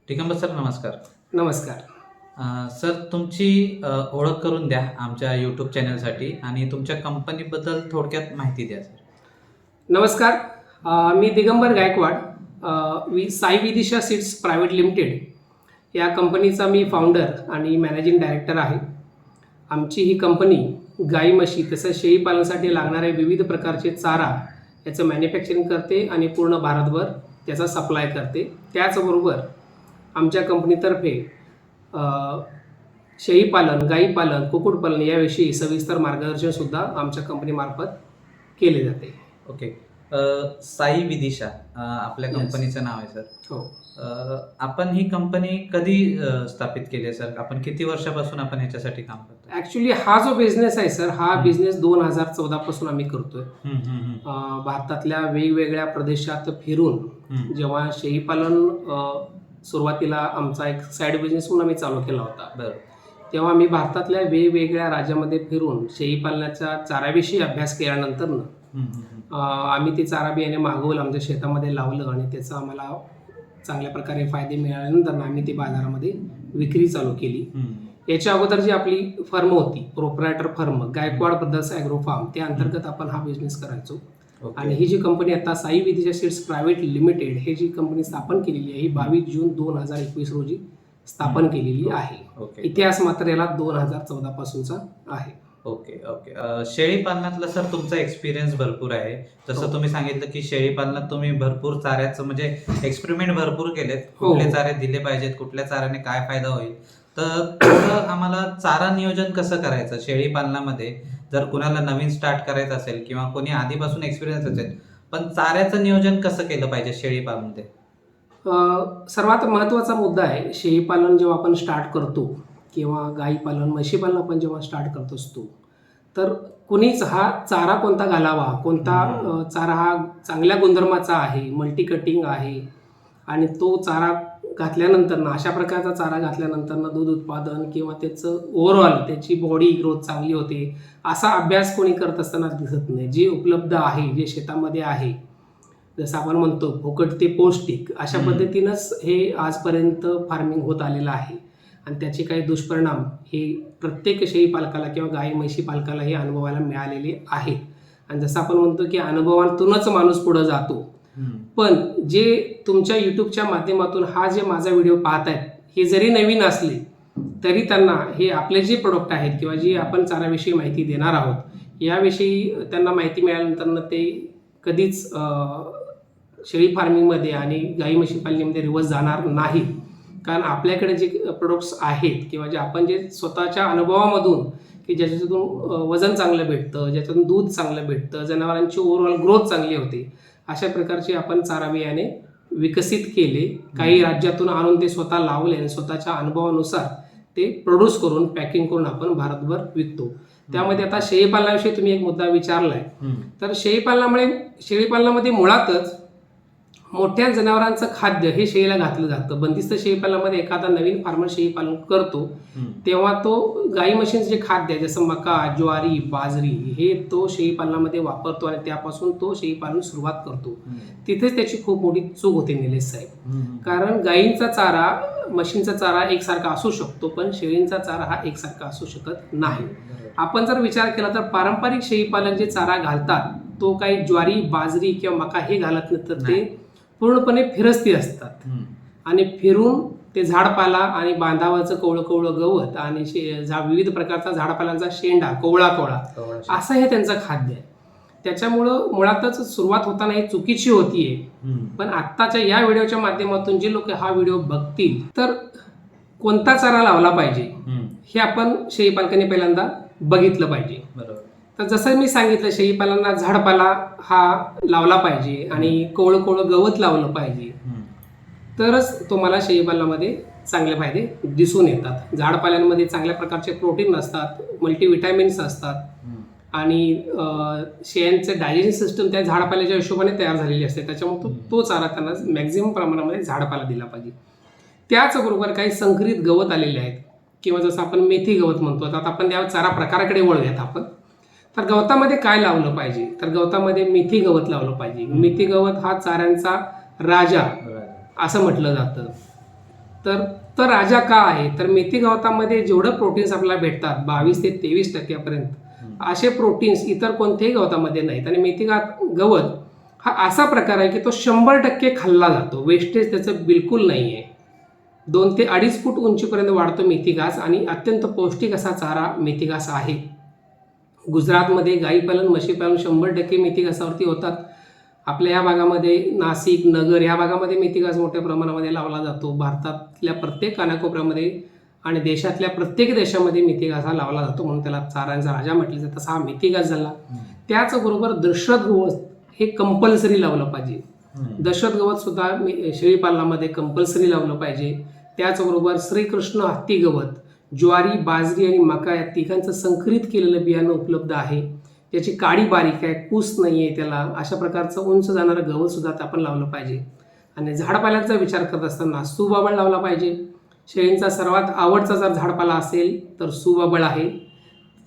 Digambar sir नमस्कार. नमस्कार. Sir तुमची ओळख करून द्या आमच्या यूट्यूब चॅनलसाठी आणि तुमच्या कंपनीबद्दल थोडक्यात माहिती द्या सर. नमस्कार. मी Digambar Gaikwad. Sai Vidisha seeds private limited या कंपनीचा मी फाउंडर आणि मॅनेजिंग डायरेक्टर आहे. आमची ही कंपनी गाई म्हशी तसंच शेळीपालनासाठी लागणारे विविध प्रकारचे चारा याचं मॅन्युफॅक्चरिंग करते आणि पूर्ण भारतभर त्याचा सप्लाय करते. त्याचबरोबर आमच्या कंपनीतर्फे शेळीपालन, गाईपालन, कुक्कुटपालन याविषयी सविस्तर मार्गदर्शनसुद्धा आमच्या कंपनीमार्फत केले जाते. ओके. साई विदिशा आपल्या Yes. कंपनीचं नाव आहे सर. हो. आपण ही कंपनी कधी स्थापित केली आहे सर? आपण किती वर्षापासून आपण ह्याच्यासाठी काम करतो? ॲक्च्युली हा जो बिझनेस आहे सर, हा बिझनेस 2014 पासून आम्ही करतोय. भारतातल्या वेगवेगळ्या प्रदेशात फिरून जेव्हा शेळीपालन सुरुवातीला आमचा एक साईड बिझनेस म्हणून आम्ही चालू केला होता, बरं. तेव्हा आम्ही भारतातल्या वेगवेगळ्या राज्यामध्ये फिरून शेळीपालनाच्या चाराविषयी अभ्यास केल्यानंतर आम्ही ते चारा बियाणे मागवलं, आमच्या शेतामध्ये लावलं आणि त्याचा आम्हाला चांगल्या प्रकारे फायदे मिळाल्यानंतर आम्ही ती बाजारामध्ये विक्री चालू केली. याच्या अगोदर जी आपली फर्म होती, proprietor firm Gaikwad brothers agro farm, त्या अंतर्गत आपण हा बिझनेस करायचो. आणि ही जी कंपनी आता Sai Vidisha seeds private limited हे जी कंपनी स्थापन केलेली आहे, ही 22 जून 2021 रोजी स्थापन केलेली आहे. ओके. इतिहास मात्र याला 2014 पासूनचा आहे. Okay okay. शेळी पालनातला सर तुमचा एक्सपिरियन्स भरपूर आहे. जसं हो. तुम्ही सांगितलं की शेळी पालनात तुम्ही भरपूर चाऱ्याचं म्हणजे एक्सपेरिमेंट भरपूर केलेत. हो. कुठले चारे दिले पाहिजेत, कुठल्या चाऱ्याने काय फायदा होईल. तर थोडं आम्हाला चारा नियोजन कसं करायचं शेळी पालनामध्ये, जर कुणाला नवीन स्टार्ट करायचं असेल किंवा कोणी आधीपासून एक्सपिरियन्स असेल, पण चाऱ्याचं नियोजन कसं केलं पाहिजे शेळी पालनामध्ये? सर्वात महत्त्वाचा मुद्दा आहे, शेळीपालन जेव्हा आपण स्टार्ट करतो किंवा गाईपालन, म्हशीपालन आपण जेव्हा स्टार्ट करत असतो, तर कुणीच हा चारा कोणता घालावा, कोणता चारा हा चांगल्या गुणधर्माचा आहे, मल्टी कटिंग आहे आणि तो चारा घातल्यानंतर अशा प्रकारचा चारा घातल्यानंतर दूध उत्पादन किंवा त्याचं ओव्हरऑल त्याची बॉडी ग्रोथ चांगली होते, असा अभ्यास कोणी करत असताना दिसत नाही. जे उपलब्ध आहे, जे शेतामध्ये आहे, जसं आपण म्हणतो फुकट ते पौष्टिक, अशा पद्धतीनंच हे आजपर्यंत फार्मिंग होत आलेलं आहे. आणि त्याचे काही दुष्परिणाम हे प्रत्येक शेळी पालकाला किंवा गाई म्हशी पालकाला हे अनुभवायला मिळालेले आहेत. आणि जसं आपण म्हणतो की अनुभवातूनच माणूस पुढं जातो. पण जे तुमच्या यूट्यूबच्या माध्यमातून हा जे माझा व्हिडिओ पाहत आहेत, हे जरी नवीन असले तरी त्यांना हे आपले जे प्रोडक्ट आहेत किंवा जे आपण चाराविषयी माहिती देणार आहोत, याविषयी त्यांना माहिती मिळाल्यानंतर ते कधीच शेळी फार्मिंगमध्ये आणि गाई म्हशी पालनामध्ये रिवर्स जाणार नाही. कारण आपल्याकडे जे प्रोडक्ट्स आहेत किंवा जे आपण जे स्वतःच्या अनुभवामधून की ज्याच्यातून वजन चांगलं भेटतं, ज्याच्यातून दूध चांगलं भेटतं, जनावरांची ओव्हरऑल ग्रोथ चांगली होते, अशा प्रकारचे आपण चारा बियाणे विकसित केले. काही राज्यातून आणून ते स्वतः लावले आणि स्वतःच्या अनुभवानुसार ते प्रोड्यूस करून पॅकिंग करून आपण भारतभर विकतो. त्यामध्ये आता शेळीपालनाविषयी तुम्ही एक मुद्दा विचारलाय, तर शेळीपालनामध्ये मुळातच मोठ्या जनावरांचं खाद्य हे शेळीला घातलं जातं. बंदिस्त शेळीपालनामध्ये एखादा नवीन फार्मर शेळीपालन करतो तेव्हा तो गाई म्हशींचं जे खाद्य आहे, जसं मका, ज्वारी, बाजरी, हे तो शेळीपालनामध्ये वापरतो आणि त्यापासून तो शेळीपालन सुरुवात करतो. तिथेच त्याची खूप मोठी चूक होते निलेश साहेब. कारण गायींचा चारा, म्हशींचा चारा एकसारखा असू शकतो, पण शेळींचा चारा हा एकसारखा असू शकत नाही. आपण जर विचार केला तर पारंपरिक शेळीपालक जे चारा घालतात तो काही ज्वारी, बाजरी किंवा मका हे घालत नाही, तर ते पूर्णपणे फिरस्ती असतात आणि फिरून ते झाडपाला आणि बांधावरचं कवळं कवळं गवत आणि विविध प्रकारचा झाडपालांचा शेंडा, कोवळा असं हे त्यांचं खाद्य आहे. त्याच्यामुळं मुळातच सुरुवात होताना ही चुकीची होतीये. पण आत्ताच्या या व्हिडिओच्या माध्यमातून जे लोक हा व्हिडिओ बघतील, तर कोणता चारा लावला पाहिजे हे आपण शेळीपालकांनी पहिल्यांदा बघितलं पाहिजे. बरोबर. तर जसं मी सांगितलं, शेळीपालनाला झाडपाला हा लावला पाहिजे आणि कोवळं कोवळं गवत लावलं पाहिजे, तरच तुम्हाला शेळीपालनामध्ये चांगले फायदे दिसून येतात. झाडपाल्यांमध्ये चांगल्या प्रकारचे प्रोटीन असतात, मल्टीव्हिटॅमिन्स असतात आणि शेळ्यांचं डायजेशन सिस्टम त्या झाडपाल्याच्या हिशोबाने तयार झालेली असते. त्याच्यामुळे तो चारा त्यांना मॅक्झिमम प्रमाणामध्ये झाडपाला दिला पाहिजे. त्याचबरोबर काही संकरित गवत आलेले आहेत किंवा जसं आपण मेथी गवत म्हणतो. आता आपण त्या चारा प्रकाराकडे वळूयात आपण. तर गवतामध्ये काय लावलं पाहिजे, तर गवतामध्ये मेथी गवत लावलं पाहिजे. मेथी गवत हा चाऱ्यांचा राजा असं म्हटलं जातं. तर तर राजा का आहे, तर मेथी गवतामध्ये जेवढं प्रोटीन्स आपल्याला भेटतात 22 ते 23% असे प्रोटीन्स इतर कोणत्याही गवतामध्ये नाहीत. आणि मेथी गवत हा असा प्रकार आहे की तो 100% खाल्ला जातो, वेस्टेज त्याचं बिलकुल नाही आहे. 2 ते 2.5 फूट उंचीपर्यंत वाढतो मेथी घास आणि अत्यंत पौष्टिक असा चारा मेथी घास आहे. गुजरातमध्ये गाई पालन म्हशी पालन 100% मेथी घासावरती होतात. आपल्या ह्या भागामध्ये नाशिक नगर ह्या भागामध्ये मेथी घास मोठ्या प्रमाणामध्ये लावला जातो. भारतातल्या प्रत्येक कानाकोपऱ्यामध्ये आणि देशातल्या प्रत्येक देशामध्ये मेथी घास हा लावला जातो, म्हणून त्याला चाऱ्यांचा राजा म्हटलं जातं. तसा हा मेथी घास झाला. त्याचबरोबर दशरथ गवत हे कंपल्सरी लावलं पाहिजे. दशरथ गवत सुद्धा शेळी पालनामध्ये कंपल्सरी लावलं पाहिजे. त्याचबरोबर श्रीकृष्ण हत्ती गवत, ज्वारी बाजरी आणि मका या तिघांचं संकरित केलेलं बियाणं उपलब्ध आहे. त्याची काडी बारीक आहे, कूस नाही आहे त्याला, अशा प्रकारचं उंच जाणारं गवत सुद्धा आपण लावलं पाहिजे. आणि झाडपाल्याचा विचार करत असताना सुबाबळ लावला पाहिजे. शेळींचा सर्वात आवडता जर झाडपाला असेल तर सुबाबळ आहे.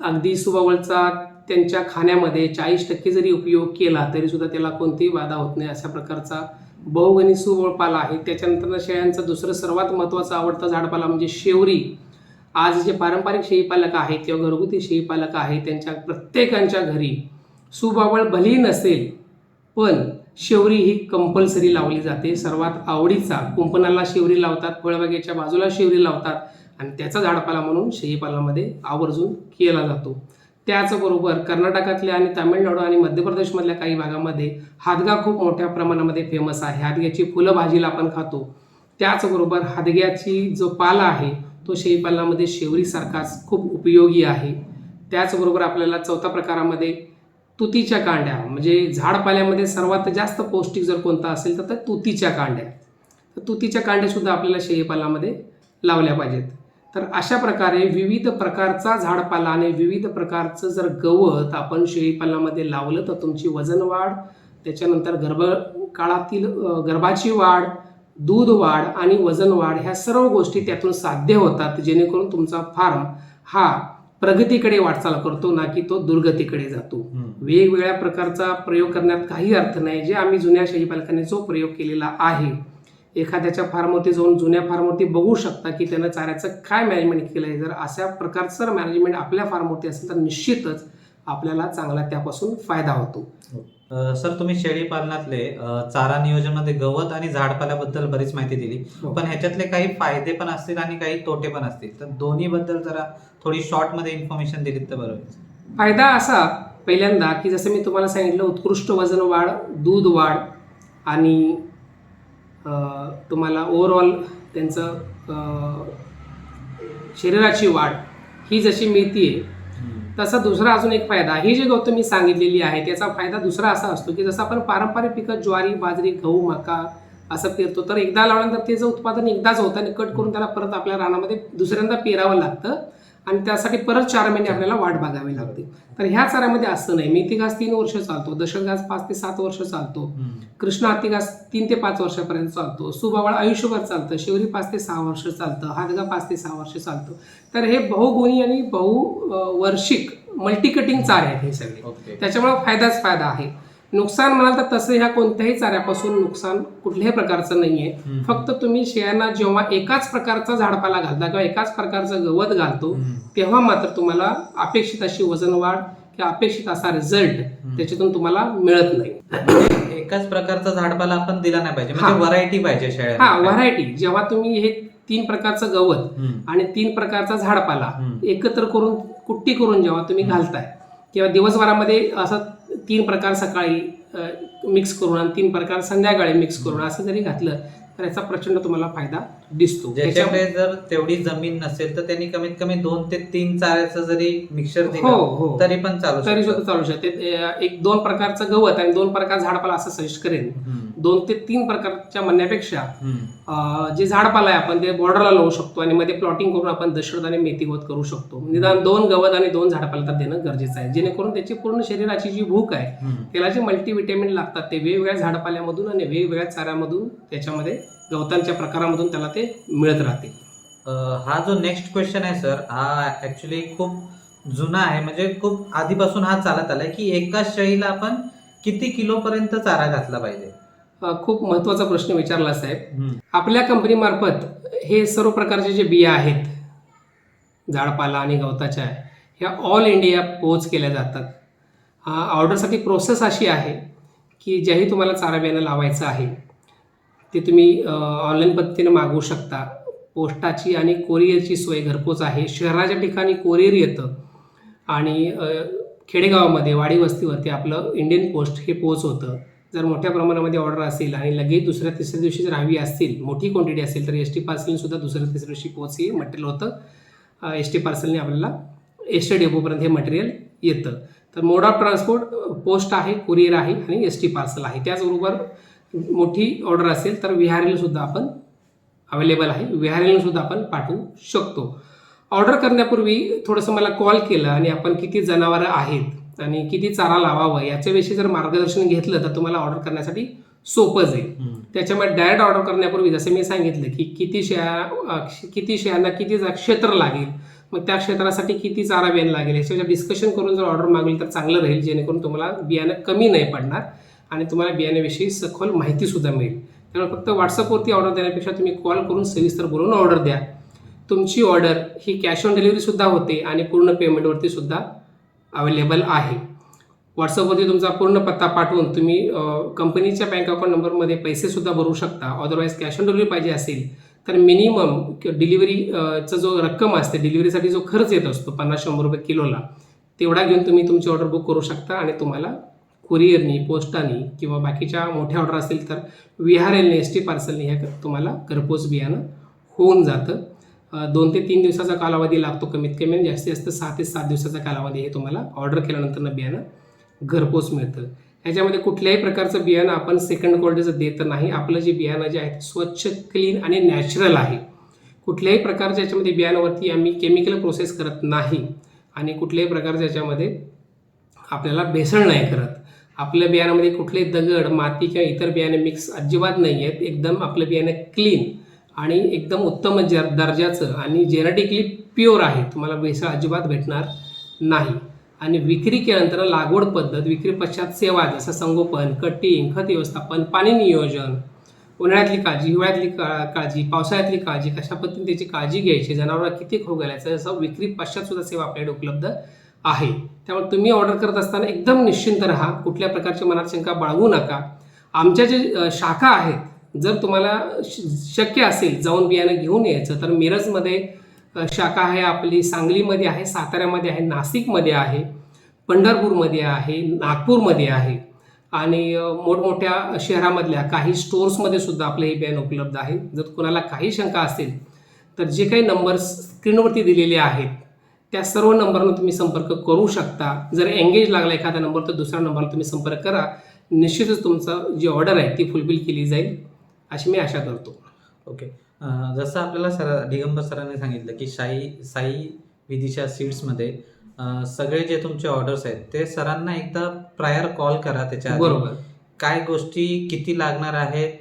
अगदी सुबाबळचा त्यांच्या खाण्यामध्ये 40% जरी उपयोग केला तरी सुद्धा त्याला कोणतीही बाधा होत नाही, अशा प्रकारचा बहुगणी सुबळपाला आहे. त्याच्यानंतर शेळ्यांचं दुसरं सर्वात महत्त्वाचं आवडतं झाडपाला म्हणजे शेवरी. आज जे पारंपरिक शेळीपालक आहेत किंवा घरगुती शेळीपालक आहेत त्यांच्या प्रत्येकांच्या घरी सुबाबळ भलेही नसेल पण शेवरी ही कंपल्सरी लावली जाते. सर्वात आवडीचा कुंपणाला शेवरी लावतात, फळबागेच्या बाजूला शेवरी लावतात आणि त्याचा झाडपाला म्हणून शेळीपालनामध्ये आवर्जून केला जातो. त्याचबरोबर कर्नाटकातल्या आणि तामिळनाडू आणि मध्य प्रदेशमधल्या काही भागामध्ये हादगा खूप मोठ्या प्रमाणामध्ये फेमस आहे. हादग्याची फुलं भाजीला आपण खातो. त्याचबरोबर हादग्याची जो पाला आहे तो शेळीपालनामध्ये शेवरीसारखाच खूप उपयोगी आहे. त्याचबरोबर आपल्याला चौथ्या प्रकारामध्ये तुतीच्या कांड्या, म्हणजे झाडपाल्यामध्ये सर्वात जास्त पौष्टिक जर कोणता असेल तर तुतीच्या कांड्या. तर तुतीच्या कांड्यासुद्धा आपल्याला शेळीपालनामध्ये लावल्या पाहिजेत. तर अशा प्रकारे विविध प्रकारचा झाडपाला आणि विविध प्रकारचं जर गवत आपण शेळीपालनामध्ये लावलं तर तुमची वजन वाढ, त्याच्यानंतर गर्भकाळातील गर्भाची वाढ, दूध वाढ आणि वजन वाढ ह्या सर्व गोष्टी त्यातून साध्य होतात, जेणेकरून तुमचा फार्म हा प्रगतीकडे वाटचाल करतो, ना की तो दुर्गतीकडे जातो. वेगवेगळ्या प्रकारचा प्रयोग करण्यात काही अर्थ नाही. जे आम्ही जुन्या शेळीपालकांनी जो प्रयोग केलेला आहे, एखाद्याच्या फार्मवरती जाऊन जुन्या फार्मवरती बघू शकता की त्यानं चाऱ्याचं काय मॅनेजमेंट केलं आहे. जर अशा प्रकारचं जर मॅनेजमेंट आपल्या फार्मवरती असेल तर निश्चितच आपल्याला चांगला त्यापासून फायदा होतो. सर, तुम्ही शेळी पालनातले चारा नियोजनामध्ये गवत आणि झाडपाल्याबद्दल बरीच माहिती दिली, पण ह्याच्यातले काही फायदे पण असतील आणि काही तोटे पण असतील, तर दोन्ही बद्दल जरा थोडी शॉर्ट मध्ये इन्फॉर्मेशन दिलीत तर बरं होईल. फायदा असा पहिल्यांदा की जसं मी तुम्हाला सांगितलं, उत्कृष्ट वजन वाढ, दूध वाढ आणि तुम्हाला ओव्हरऑल त्यांचं शरीराची वाढ ही जशी मिळते तसा दुसरा अजून एक फायदा, ही जी गवत मी सांगितलेली आहे त्याचा फायदा दुसरा असा असतो की जसं आपण पारंपरिक पिकं ज्वारी बाजरी गहू मका असं पेरतो, तर एकदा लावल्यानंतर त्याचं उत्पादन एकदाच होतं आणि कट करून त्याला परत आपल्या रानामध्ये दुसऱ्यांदा पेरावं लागतं आणि त्यासाठी परत 4 महिने आपल्याला वाट बघावी लागते. तर ह्या चाऱ्यामध्ये असं नाही. मेथी घास 3 वर्ष चालतो, दशरथ घास 5 ते 7 वर्ष चालतो, कृष्ण हत्ती घास 3 ते 5 वर्षापर्यंत चालतो, सुबाबळ आयुष्यभर चालतं, शेवरी 5 ते 6 वर्ष चालतं, हादगा 5 ते 6 वर्ष चालतं. तर हे बहुगुणी आणि बहुवर्षिक मल्टी कटिंग चारे आहेत हे सगळे. त्याच्यामुळे फायदाच फायदा आहे. नुकसान म्हणाल तर तसं ह्या कोणत्याही चाऱ्यापासून नुकसान कुठल्याही प्रकारचं नाहीये. फक्त तुम्ही शेळ्यांना जेव्हा एकाच प्रकारचा झाडपाला घालता किंवा एकाच प्रकारचं गवत घालतो तेव्हा मात्र तुम्हाला अपेक्षित अशी वजन वाढ किंवा अपेक्षित असा रिझल्ट त्याच्यातून तुम्हाला मिळत नाही. एकाच प्रकारचा झाडपाला आपण दिला नाही पाहिजे, म्हणजे व्हरायटी पाहिजे शेळ्यांना. हा, व्हरायटी. जेव्हा तुम्ही हे 3 प्रकारचं गवत आणि 3 प्रकारचा झाडपाला एकत्र करून कुट्टी करून जेव्हा तुम्ही घालताय किंवा दिवसभरामध्ये असं 3 प्रकार सकाळी मिक्स करून आणि 3 प्रकार संध्याकाळी मिक्स करून असं जरी घातलं तर याचा प्रचंड तुम्हाला फायदा दिसतो. ज्याच्याकडे जर तेवढी जमीन नसेल तर त्यांनी कमीत कमी 2 ते 3 चाऱ्याचं जरी मिक्सर दिलं तरी पण तरी सुद्धा चालू शकते. 1-2 प्रकारचं गवत आणि 2 प्रकार झाडपाला असं सजेस्ट करेन. 2 ते 3 प्रकारच्या म्हणण्यापेक्षा जे झाडपाला आहे आपण ते बॉर्डरला लावू शकतो आणि मध्ये प्लॉटिंग करून आपण दशरथ आणि मेथी गवत करू शकतो. निदान 2 गवत आणि 2 झाडपाला तर देणं गरजेचं आहे, जेणेकरून त्याची पूर्ण शरीराची जी भूक आहे त्याला जे मल्टीव्हिटॅमिन लागतात ते वेगवेगळ्या झाडपाल्यामधून आणि वेगवेगळ्या चाऱ्यामधून त्याच्यामध्ये गवतांच्या प्रकारामधून त्याला ते मिळत राहते. हा जो नेक्स्ट क्वेश्चन आहे सर, हा ऍक्च्युली खूप जुना आहे, म्हणजे खूप आधीपासून हा चालत आलाय की एका शेळीला आपण किती किलो पर्यंत चारा घातला पाहिजे. खूप महत्त्वाचा प्रश्न विचारला साहेब. हम्म. आपल्या कंपनीमार्फत हे सर्व प्रकारचे जे बिया आहेत, झाडपाला आणि गवताच्या, ह्या ऑल इंडिया पोच केल्या जातात. ऑर्डरसाठी प्रोसेस अशी आहे की ज्याही तुम्हाला चारा बियाणं लावायचं आहे ते तुम्ही ऑनलाईन पद्धतीने मागवू शकता. पोस्टाची आणि कोरिअरची सोय घरपोच आहे. शहराच्या ठिकाणी कोरिअर येतं आणि खेडेगावामध्ये वाडी वस्तीवरती आपलं इंडियन पोस्ट हे पोच होतं. जर मोठ्या प्रमाणामध्ये ऑर्डर असेल आणि लगेच दुसऱ्या तिसऱ्या दिवशी जर हवी असतील, मोठी क्वांटिटी असेल, तर एस टी पार्सलने सुद्धा दुसऱ्या तिसऱ्या दिवशी पोच हे मटेरियल होतं. एस टी पार्सलने आपल्याला एस टी डेपोपर्यंत हे मटेरियल येतं. तर मोड ऑफ ट्रान्सपोर्ट पोस्ट आहे, कुरिअर आहे आणि एस टी पार्सल आहे. त्याचबरोबर मोठी ऑर्डर असेल तर विहारीला सुद्धा आपण अवेलेबल आहे, विहारीला सुद्धा आपण पाठवू शकतो. ऑर्डर करण्यापूर्वी थोडंसं मला कॉल केलं आणि आपण किती जनावरं आहेत आणि किती चारा लावावं याच्याविषयी जर मार्गदर्शन घेतलं तर तुम्हाला ऑर्डर करण्यासाठी सोपं जाईल. त्याच्यामुळे डायरेक्ट ऑर्डर करण्यापूर्वी जसं मी सांगितलं की किती शेळ्यांना किती क्षेत्र लागेल, मग त्या क्षेत्रासाठी किती चारा बियाणं लागेल याच्यावर डिस्कशन करून जर ऑर्डर मागवली तर चांगलं राहील, जेणेकरून तुम्हाला बियाणं कमी नाही पडणार आणि तुम्हाला बियाण्याविषयी सखोल माहितीसुद्धा मिळेल. त्यामुळे फक्त व्हॉट्सअपवरती ऑर्डर देण्यापेक्षा तुम्ही कॉल करून सविस्तर बोलून ऑर्डर द्या. तुमची ऑर्डर ही कॅश ऑन डिलिव्हरीसुद्धा होते आणि पूर्ण पेमेंटवरती सुद्धा अवेलेबल आहे. व्हॉट्सअपवरती तुमचा पूर्ण पत्ता पाठवून तुम्ही कंपनीच्या बँक अकाउंट नंबरमध्ये पैसेसुद्धा भरू शकता. अदरवाईज कॅश ऑन डिलिव्हरी पाहिजे असेल तर मिनिमम डिलिव्हरीचा जो रक्कम असते, डिलिव्हरीसाठी जो खर्च येत असतो 50-100 रुपये किलोला, तेवढा घेऊन तुम्ही तुमची ऑर्डर बुक करू शकता आणि तुम्हाला कुरिअरनी, पोस्टानी किंवा बाकीच्या मोठ्या ऑर्डर असतील तर विहारेलने, एस टी पार्सलने हे तुम्हाला घरपोच बियाणं होऊन जातं. 2 ते 3 दिवसाचा कालावधी लागतो कमीत कमी, जास्तीत जास्त 6 ते 7 दिवसाचा कालावधी हे तुम्हाला ऑर्डर केल्यानंतर बियाणं घरपोच मिळतं. ह्याच्यामध्ये कुठल्याही प्रकारचं बियाणं आपण सेकंड क्वालिटीचं देत नाही. आपलं जे बियाणं जे आहे स्वच्छ, क्लीन आणि नॅचरल आहे. कुठल्याही प्रकारच्या याच्यामध्ये बियाणावरती आम्ही केमिकल प्रोसेस करत नाही आणि कुठल्याही प्रकारच्या याच्यामध्ये आपल्याला भेसळ नाही करत. आपल्या बियाणामध्ये कुठलेही दगड, माती किंवा इतर बियाणे मिक्स अजिबात नाही आहेत. एकदम आपलं बियाणं क्लीन आणि एकदम उत्तम दर्जाचं आणि जेनेटिकली प्युअर आहे. तुम्हाला भेसळ अजिबात भेटणार नाही. आणि विक्री केल्यानंतर लागवड पद्धत, विक्री पश्चात सेवा जसं संगोपन, कटिंग, खत व्यवस्थापन, पाणी नियोजन, उन्हाळ्यातली काळजी, हिवाळ्यातली काळजी, पावसाळ्यातली काळजी, कशा पद्धतीने त्याची काळजी घ्यायची, जनावरांना किती खाऊ घालायचं, असं विक्री पश्चात सुद्धा सेवा आपल्याकडे उपलब्ध आहे. त्यामुळे तुम्ही ऑर्डर करत असताना एकदम निश्चिंत राहा, कुठल्या प्रकारची मनात शंका बाळगू नका. आमच्या जे शाखा आहेत, जर तुम्हाला शक्य असेल जाऊन बियाणं घेऊन यायचं तर मिरजमध्ये शाखा आहे आपली, सांगलीमध्ये आहे, साताऱ्यामध्ये आहे, नाशिकमध्ये आहे, पंढरपूरमध्ये आहे, नागपूरमध्ये आहे आणि मोठमोठ्या शहरामधल्या काही स्टोर्समध्ये सुद्धा आपलं हे बियाणं उपलब्ध आहे. जर कोणाला काही शंका असेल तर जे काही नंबर्स स्क्रीनवरती दिलेले आहेत त्या सर्व नंबरनं तुम्ही संपर्क करू शकता. जर एंगेज लागला एखादा नंबर तर दुसऱ्या नंबरला तुम्ही संपर्क करा. निश्चितच तुमचं जी ऑर्डर आहे ती फुलफिल केली जाईल अशी मी आशा करतो. ओके. जसं आपल्याला दिगंबर सरांनी सांगितलं की साई विदिशा सीड्समध्ये सगळे जे तुमचे ऑर्डर्स आहेत ते सरांना एकदा प्रायर कॉल करा. त्याच्या आधी बरोबर. काय गोष्टी किती लागणार आहेत,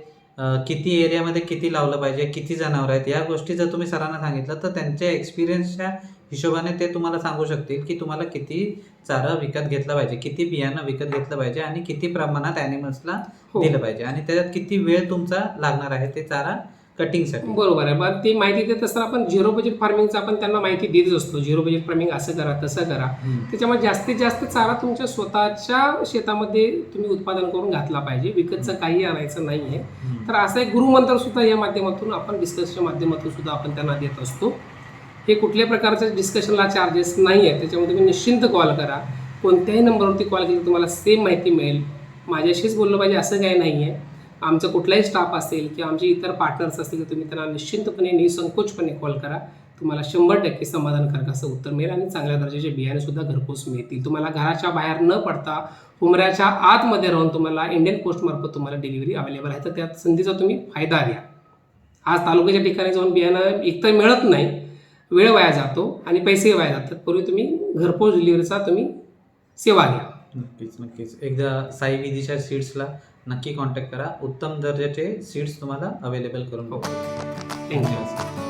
किती एरियामध्ये किती लावलं पाहिजे, किती जनावर आहेत, या गोष्टी जर तुम्ही सरांना सांगितलं तर त्यांच्या एक्सपिरियन्सच्या हिशोबाने ते तुम्हाला सांगू शकतील की तुम्हाला किती चारा विकत घेतला पाहिजे, किती बियाणं विकत घेतलं पाहिजे आणि किती प्रमाणात ॲनिमल्सला दिलं पाहिजे आणि त्याच्यात किती वेळ तुमचा लागणार आहे ते चारा कटिंगसाठी. बरोबर आहे. पण ती माहिती देत असताना आपण झिरो बजेट फार्मिंगचं आपण त्यांना माहिती देतच असतो. झिरो बजेट फार्मिंग असं करा, तसं करा. त्याच्यामुळे जास्तीत जास्त चारा तुमच्या स्वतःच्या शेतामध्ये तुम्ही उत्पादन करून घातला पाहिजे, विकतचं काही आणायचं नाही आहे. तर असं एक गुरुमंत्र सुद्धा या माध्यमातून आपण डिस्कसच्या माध्यमातून सुद्धा आपण त्यांना देत असतो. हे कुठल्याही प्रकारच्या डिस्कशनला चार्जेस नाही आहेत. त्याच्यामध्ये तुम्ही निश्चिंत कॉल करा. कोणत्याही नंबरवरती कॉल केला तुम्हाला सेम माहिती मिळेल. माझ्याशीच बोललं पाहिजे असं काही नाही आहे. आमचा कुठलाही स्टाफ असेल किंवा आमचे इतर पार्टनर्स असतील तर तुम्ही त्यांना निश्चिंतपणे निसंकोचपणे कॉल करा. तुम्हाला 100% समाधानकारक असं उत्तर मिळेल आणि चांगल्या दर्जाचे बियाणेसुद्धा घरपोच मिळतील. तुम्हाला घराच्या बाहेर न पडता उमऱ्याच्या आतमध्ये राहून तुम्हाला इंडियन पोस्टमार्फत तुम्हाला डिलिव्हरी अवेलेबल आहे. तर त्या संधीचा तुम्ही फायदा घ्या. आज तालुक्याच्या ठिकाणी जाऊन बियाणं एकतर मिळत नाही, वेळ वाया जातो आणि पैसे वाया जातात. पूर्वी तुम्ही घरपोच डिलिव्हरीचा तुम्ही सेवा घ्या. नक्कीच. एकदा साई विदिशा सीड्सला नक्की कॉन्टॅक्ट करा. उत्तम दर्जाचे सीड्स तुम्हाला अवेलेबल करून बघतो. थँक्यू.